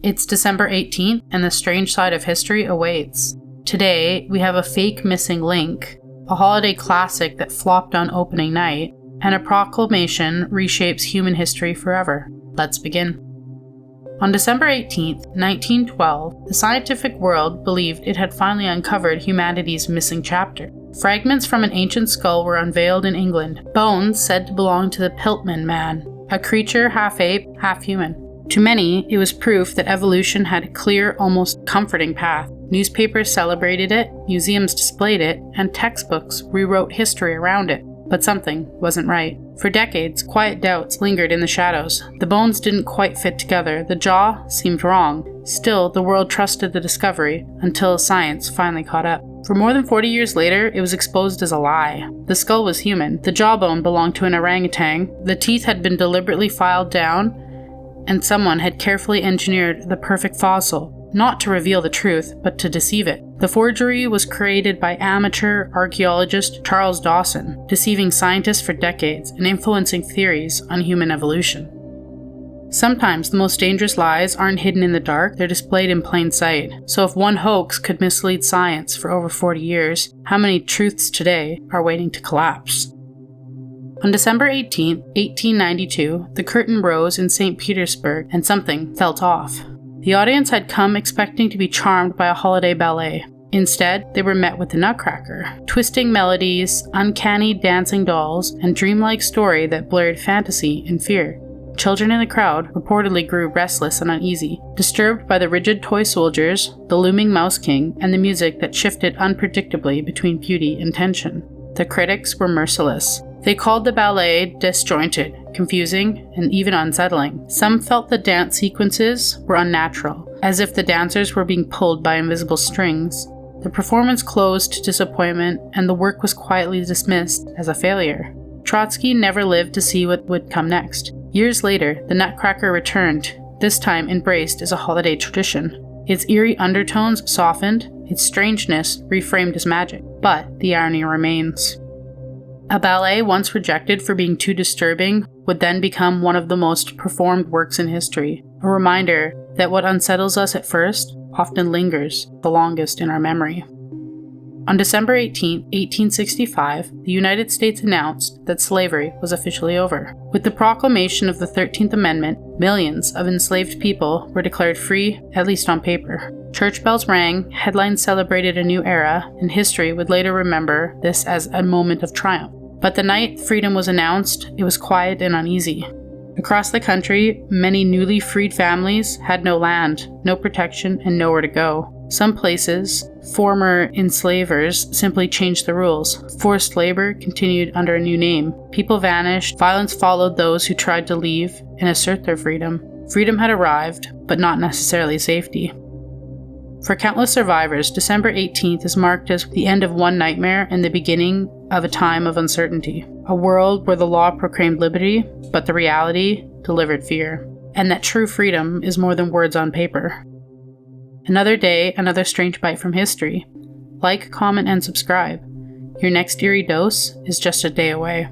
It's December 18th, and the strange side of history awaits. Today, we have a fake missing link, a holiday classic that flopped on opening night, and a proclamation reshapes human history forever. Let's begin. On December 18th, 1912, the scientific world believed it had finally uncovered humanity's missing chapter. Fragments from an ancient skull were unveiled in England, bones said to belong to the Piltdown man, a creature half ape, half human. To many, it was proof that evolution had a clear, almost comforting path. Newspapers celebrated it, museums displayed it, and textbooks rewrote history around it. But something wasn't right. For decades, quiet doubts lingered in the shadows. The bones didn't quite fit together, the jaw seemed wrong. Still, the world trusted the discovery, until science finally caught up. For more than 40 years later, it was exposed as a lie. The skull was human, the jawbone belonged to an orangutan, the teeth had been deliberately filed down, and someone had carefully engineered the perfect fossil, not to reveal the truth, but to deceive it. The forgery was created by amateur archaeologist Charles Dawson, deceiving scientists for decades and influencing theories on human evolution. Sometimes the most dangerous lies aren't hidden in the dark, they're displayed in plain sight. So if one hoax could mislead science for over 40 years, how many truths today are waiting to collapse? On December 18, 1892, the curtain rose in St. Petersburg and something felt off. The audience had come expecting to be charmed by a holiday ballet. Instead, they were met with the Nutcracker, twisting melodies, uncanny dancing dolls, and dreamlike story that blurred fantasy and fear. Children in the crowd reportedly grew restless and uneasy, disturbed by the rigid toy soldiers, the looming Mouse King, and the music that shifted unpredictably between beauty and tension. The critics were merciless. They called the ballet disjointed, confusing, and even unsettling. Some felt the dance sequences were unnatural, as if the dancers were being pulled by invisible strings. The performance closed to disappointment, and the work was quietly dismissed as a failure. Trotsky never lived to see what would come next. Years later, the Nutcracker returned, this time embraced as a holiday tradition. Its eerie undertones softened, its strangeness reframed as magic. But the irony remains. A ballet once rejected for being too disturbing would then become one of the most performed works in history, a reminder that what unsettles us at first often lingers the longest in our memory. On December 18, 1865, the United States announced that slavery was officially over. With the proclamation of the 13th Amendment, millions of enslaved people were declared free, at least on paper. Church bells rang, headlines celebrated a new era, and history would later remember this as a moment of triumph. But the night freedom was announced, it was quiet and uneasy. Across the country, many newly freed families had no land, no protection, and nowhere to go. Some places, former enslavers simply changed the rules. Forced labor continued under a new name. People vanished, violence followed those who tried to leave and assert their freedom. Freedom had arrived, but not necessarily safety. For countless survivors, December 18th is marked as the end of one nightmare and the beginning of a time of uncertainty. A world where the law proclaimed liberty, but the reality delivered fear. And that true freedom is more than words on paper. Another day, another strange bite from history. Like, comment, and subscribe. Your next eerie dose is just a day away.